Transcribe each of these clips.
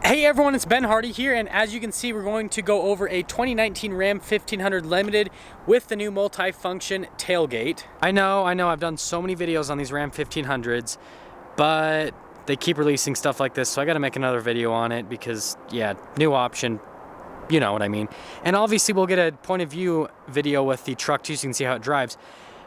Hey everyone, it's Ben Hardy here, and as you can see, we're going to go over a 2019 Ram 1500 Limited with the new multi-function tailgate. I know, I've done so many videos on these Ram 1500s, but they keep releasing stuff like this, so I gotta make another video on it because, yeah, new option, you know what I mean. And obviously we'll get a point of view video with the truck too, so you can see how it drives.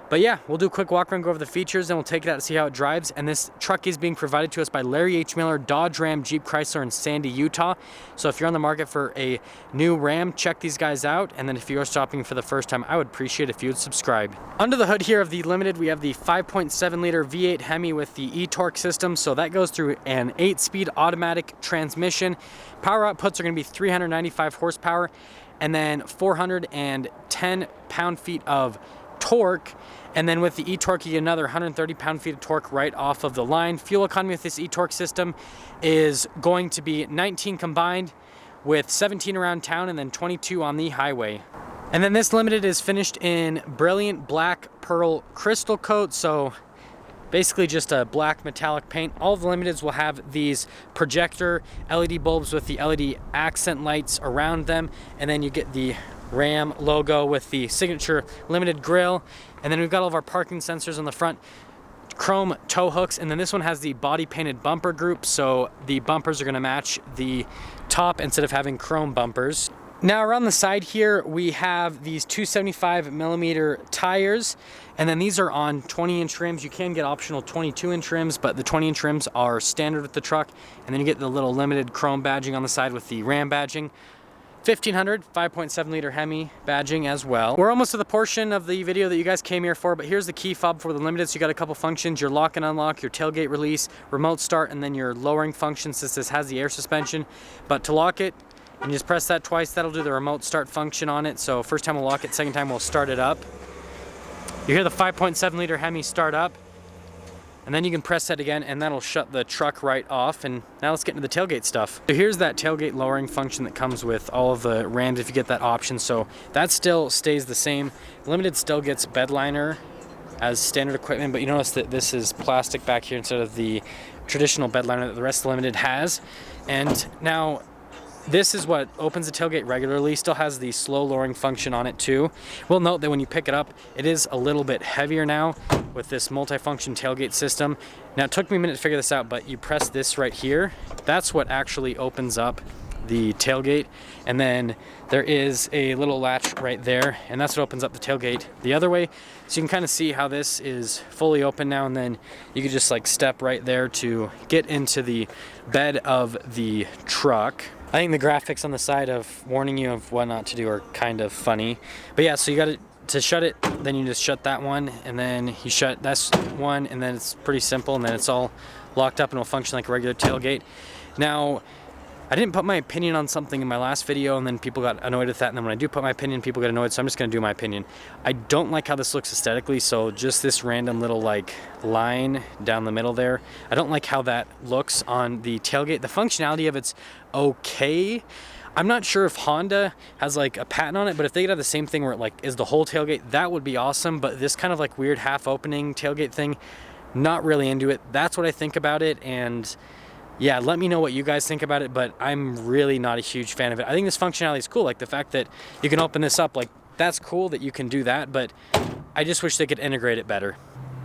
But yeah, we'll do a quick walk around, go over the features, and we'll take it out to see how it drives. And this truck is being provided to us by Larry H. Miller, Dodge Ram, Jeep Chrysler in Sandy, Utah. So if you're on the market for a new Ram, check these guys out. And then if you're shopping for the first time, I would appreciate if you would subscribe. Under the hood here of the Limited, we have the 5.7 liter V8 Hemi with the e-torque system. So that goes through an 8-speed automatic transmission. Power outputs are gonna be 395 horsepower and then 410 pound-feet of torque. And then with the e-torque, you get another 130 pound-feet of torque right off of the line. Fuel economy with this e-torque system is going to be 19 combined with 17 around town and then 22 on the highway. And then this Limited is finished in brilliant black pearl crystal coat. So basically just a black metallic paint. All of the Limiteds will have these projector LED bulbs with the LED accent lights around them. And then you get the Ram logo with the signature Limited grille. And then we've got all of our parking sensors on the front, chrome tow hooks, and then this one has the body painted bumper group, so the bumpers are gonna match the top instead of having chrome bumpers. Now around the side here, we have these 275 millimeter tires, and then these are on 20-inch rims. You can get optional 22-inch rims, but the 20-inch rims are standard with the truck. And then you get the little Limited chrome badging on the side with the Ram badging. 1500 5.7 liter Hemi badging as well. We're almost to the portion of the video that you guys came here for, but here's the key fob for the Limited. So you got a couple functions: your lock and unlock, your tailgate release, remote start, and then your lowering function since this has the air suspension. But to lock it, you just press that twice. That'll do the remote start function on it. So first time we'll lock it, second time we'll start it up. You hear the 5.7 liter Hemi start up, and then you can press that again and that'll shut the truck right off. And now let's get into the tailgate stuff. So here's that tailgate lowering function that comes with all of the Rams if you get that option. So that still stays the same. Limited still gets bed liner as standard equipment, but you notice that this is plastic back here instead of the traditional bed liner that the rest of the Limited has. And now this is what opens the tailgate regularly. Still has the slow lowering function on it too. We'll note that when you pick it up, it is a little bit heavier now with this multi-function tailgate system. Now it took me a minute to figure this out, but you press this right here. That's what actually opens up the tailgate. And then there is a little latch right there, and that's what opens up the tailgate the other way. So you can kind of see how this is fully open now, and then you can just like step right there to get into the bed of the truck. I think the graphics on the side of warning you of what not to do are kind of funny. But yeah, so you got to shut it, then you just shut that one, and then you shut that's one, and then it's pretty simple, and then it's all locked up and will function like a regular tailgate. Now, I didn't put my opinion on something in my last video, and then people got annoyed with that, and then when I do put my opinion, people get annoyed, so I'm just gonna do my opinion. I don't like how this looks aesthetically, so just this random little like line down the middle there. I don't like how that looks on the tailgate. The functionality of it's okay. I'm not sure if Honda has like a patent on it, but if they could have the same thing where it like is the whole tailgate, that would be awesome. But this kind of like weird half opening tailgate thing, not really into it. That's what I think about it, and yeah, let me know what you guys think about it, but I'm really not a huge fan of it. I think this functionality is cool, like the fact that you can open this up, like that's cool that you can do that, but I just wish they could integrate it better.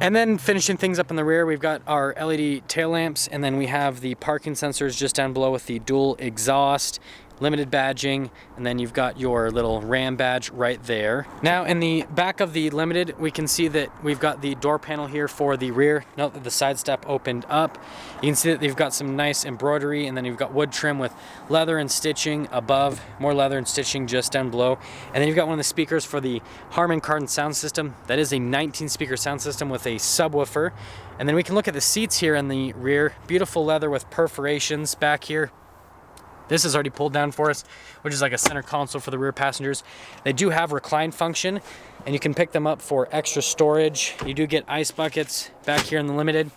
And then finishing things up in the rear, we've got our LED tail lamps, and then we have the parking sensors just down below with the dual exhaust, Limited badging, and then you've got your little Ram badge right there. Now in the back of the Limited, we can see that we've got the door panel here for the rear. Note that the side step opened up. You can see that they've got some nice embroidery, and then you've got wood trim with leather and stitching above, more leather and stitching just down below. And then you've got one of the speakers for the Harman Kardon sound system. That is a 19 speaker sound system with a subwoofer. And then we can look at the seats here in the rear. Beautiful leather with perforations back here. This is already pulled down for us, which is like a center console for the rear passengers. They do have recline function, and you can pick them up for extra storage. You do get ice buckets back here in the Limited.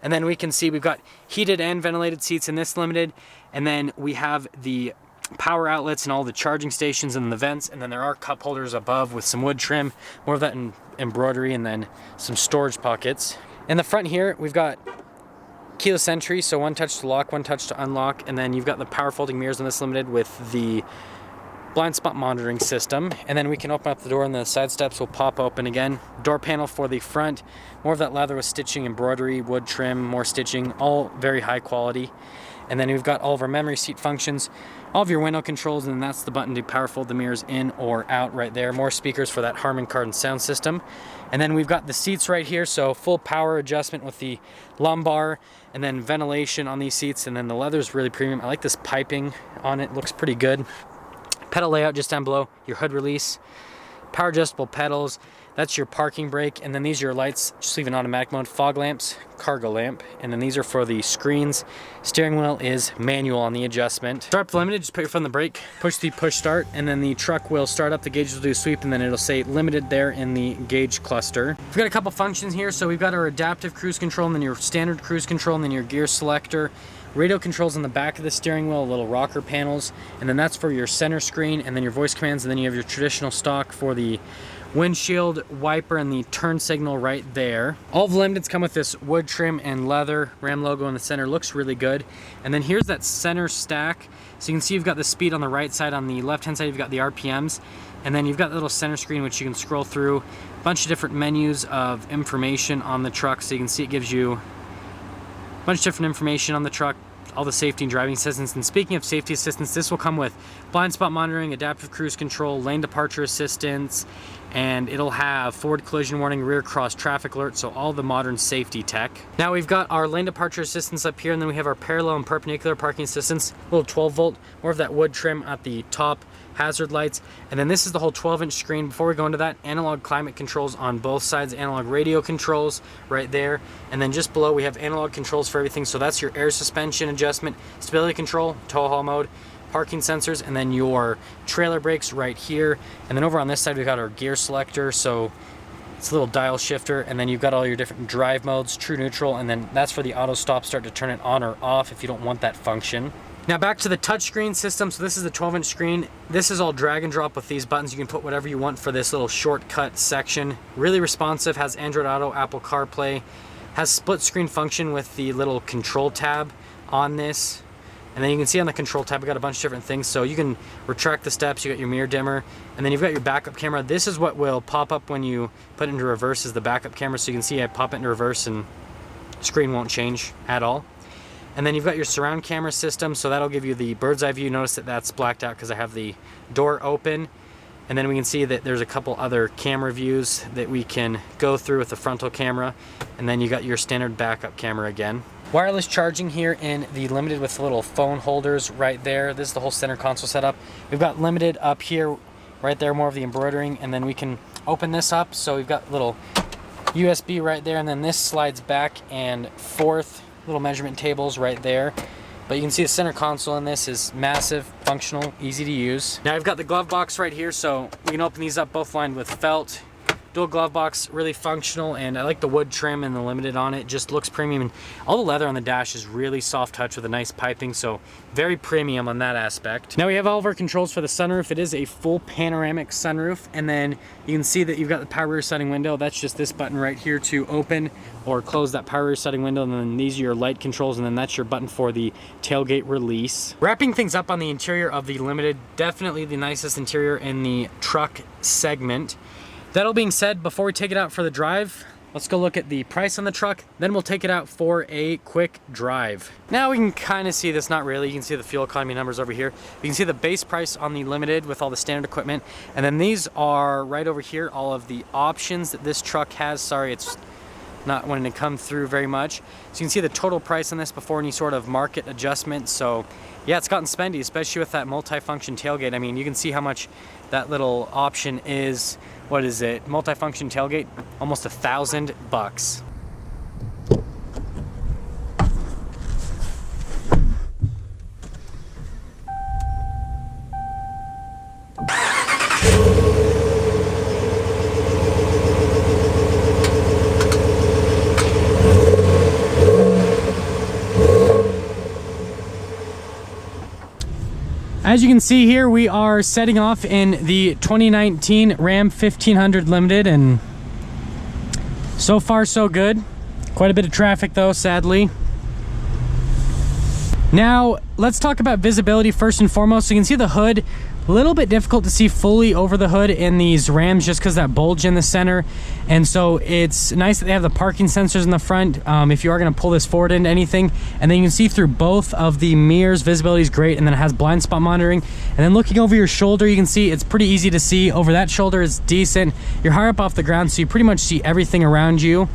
And then we can see we've got heated and ventilated seats in this Limited. And then we have the power outlets and all the charging stations and the vents. And then there are cup holders above with some wood trim, more of that in embroidery, and then some storage pockets. In the front here, we've got keyless entry, so one touch to lock, one touch to unlock, and then you've got the power folding mirrors on this Limited with the blind spot monitoring system. And then we can open up the door and the side steps will pop open again. Door panel for the front, more of that leather with stitching, embroidery, wood trim, more stitching, all very high quality. And then we've got all of our memory seat functions, all of your window controls, and that's the button to power fold the mirrors in or out right there. More speakers for that Harman Kardon sound system. And then we've got the seats right here, so full power adjustment with the lumbar, and then ventilation on these seats, and then the leather is really premium. I like this piping on it, looks pretty good. Pedal layout just down below, your hood release, power adjustable pedals, that's your parking brake, and then these are your lights, just leave in automatic mode, fog lamps, cargo lamp, and then these are for the screens. Steering wheel is manual on the adjustment. Start up Limited, just put your foot on the brake, push the push start, and then the truck will start up, the gauge will do a sweep, and then it'll say Limited there in the gauge cluster. We've got a couple functions here, so we've got our adaptive cruise control, and then your standard cruise control, and then your gear selector. Radio controls on the back of the steering wheel, little rocker panels, and then that's for your center screen, and then your voice commands, and then you have your traditional stock for the windshield wiper and the turn signal right there. All of the Limiteds come with this wood trim and leather. Ram logo in the center looks really good. And then here's that center stack. So you can see you've got the speed on the right side. On the left hand side you've got the RPMs, and then you've got the little center screen which you can scroll through. A bunch of different menus of information on the truck, so you can see it gives you a bunch of different information on the truck, all the safety and driving assistance. And speaking of safety assistance, this will come with blind spot monitoring, adaptive cruise control, lane departure assistance, and it'll have forward collision warning, rear cross traffic alert, so all the modern safety tech. Now we've got our lane departure assistance up here, and then we have our parallel and perpendicular parking assistance, little 12 volt, more of that wood trim at the top, hazard lights, and then this is the whole 12-inch screen. Before we go into that, analog climate controls on both sides, analog radio controls right there, and then just below we have analog controls for everything, so that's your air suspension adjustment, stability control, tow haul mode, parking sensors, and then your trailer brakes right here. And then over on this side we've got our gear selector, so it's a little dial shifter, and then you've got all your different drive modes, true, neutral, and then that's for the auto stop start to turn it on or off if you don't want that function. Now back to the touchscreen system. So this is the 12-inch screen. This is all drag and drop with these buttons. You can put whatever you want for this little shortcut section. Really responsive, has Android Auto, Apple CarPlay, has split screen function with the little control tab on this. And then you can see on the control tab, we got a bunch of different things. So you can retract the steps, you got your mirror dimmer, and then you've got your backup camera. This is what will pop up when you put it into reverse, is the backup camera. So you can see I pop it into reverse and screen won't change at all. And then you've got your surround camera system, so that'll give you the bird's eye view. Notice that that's blacked out because I have the door open. And then we can see that there's a couple other camera views that we can go through with the frontal camera. And then you got your standard backup camera again. Wireless charging here in the Limited with little phone holders right there. This is the whole center console setup. We've got Limited up here, right there, more of the embroidering, and then we can open this up. So we've got little USB right there, and then this slides back and forth, little measurement tables right there. But you can see the center console in this is massive, functional, easy to use. Now I've got the glove box right here, so we can open these up, both lined with felt. Dual glove box, really functional, and I like the wood trim and the Limited on it. Just looks premium, and all the leather on the dash is really soft touch with a nice piping, so very premium on that aspect. Now we have all of our controls for the sunroof. It is a full panoramic sunroof, and then you can see that you've got the power rear sliding window. That's just this button right here to open or close that power rear sliding window, and then these are your light controls, and then that's your button for the tailgate release. Wrapping things up on the interior of the Limited, definitely the nicest interior in the truck segment. That all being said, before we take it out for the drive, let's go look at the price on the truck, then we'll take it out for a quick drive. Now we can kind of see this, not really, you can see the fuel economy numbers over here. You can see the base price on the Limited with all the standard equipment, and then these are right over here, all of the options that this truck has. Sorry, it's not wanting to come through very much. So you can see the total price on this before any sort of market adjustment. So yeah, it's gotten spendy, especially with that multi-function tailgate. I mean, you can see how much that little option is. What is it? Multi-function tailgate, almost $1,000. As you can see here, we are setting off in the 2019 Ram 1500 Limited, and so far so good. Quite a bit of traffic though, sadly. Now, let's talk about visibility first and foremost. So you can see the hood, a little bit difficult to see fully over the hood in these Rams just because that bulge in the center. And so it's nice that they have the parking sensors in the front if you are going to pull this forward into anything. And then you can see through both of the mirrors, visibility is great, and then it has blind spot monitoring. And then looking over your shoulder, you can see it's pretty easy to see. Over that shoulder is decent. You're higher up off the ground, so you pretty much see everything around you.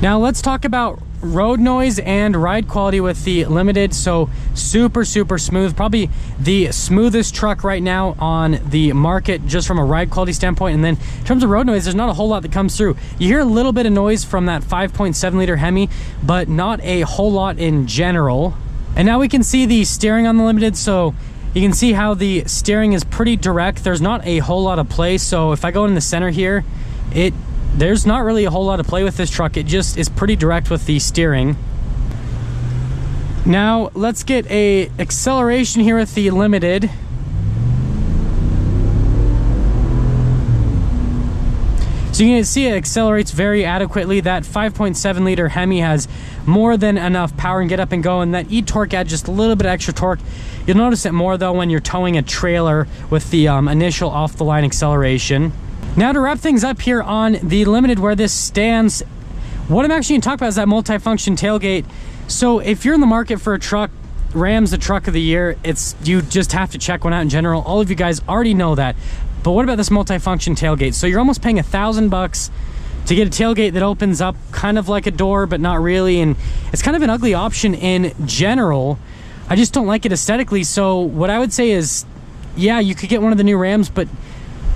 Now let's talk about road noise and ride quality with the Limited. So super smooth, probably the smoothest truck right now on the market just from a ride quality standpoint. And then in terms of road noise, there's not a whole lot that comes through. You hear a little bit of noise from that 5.7 liter Hemi, but not a whole lot in general. And now we can see the steering on the Limited. So you can see how the steering is pretty direct. There's not a whole lot of play. So if I go in the center here, there's not really a whole lot of play with this truck. It just is pretty direct with the steering. Now let's get a acceleration here with the Limited. So you can see it accelerates very adequately. That 5.7 liter Hemi has more than enough power and get up and go, and that e-torque adds just a little bit of extra torque. You'll notice it more though when you're towing a trailer with the initial off the line acceleration. Now to wrap things up here on the Limited where this stands, what I'm actually going to talk about is that multifunction tailgate. So if you're in the market for a truck, Ram's the truck of the year. You just have to check one out in general. All of you guys already know that. But what about this multifunction tailgate? So you're almost paying $1,000 to get a tailgate that opens up kind of like a door, but not really. And it's kind of an ugly option in general. I just don't like it aesthetically. So what I would say is, yeah, you could get one of the new Rams, but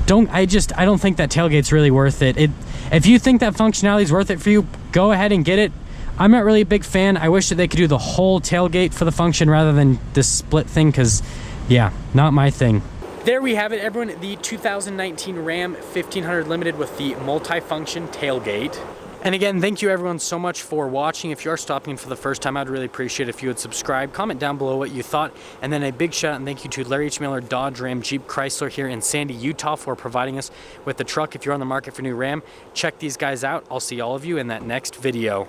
I don't think that tailgate's really worth it. If you think that functionality is worth it for you, go ahead and get it. I'm not really a big fan. I wish that they could do the whole tailgate for the function rather than this split thing, because yeah, not my thing. There we have it, everyone, the 2019 Ram 1500 Limited with the multi-function tailgate. And again, thank you everyone so much for watching. If you are stopping in for the first time, I'd really appreciate it if you would subscribe, comment down below what you thought, and then a big shout out and thank you to Larry H. Miller, Dodge, Ram, Jeep, Chrysler here in Sandy, Utah for providing us with the truck. If you're on the market for new Ram, check these guys out. I'll see all of you in that next video.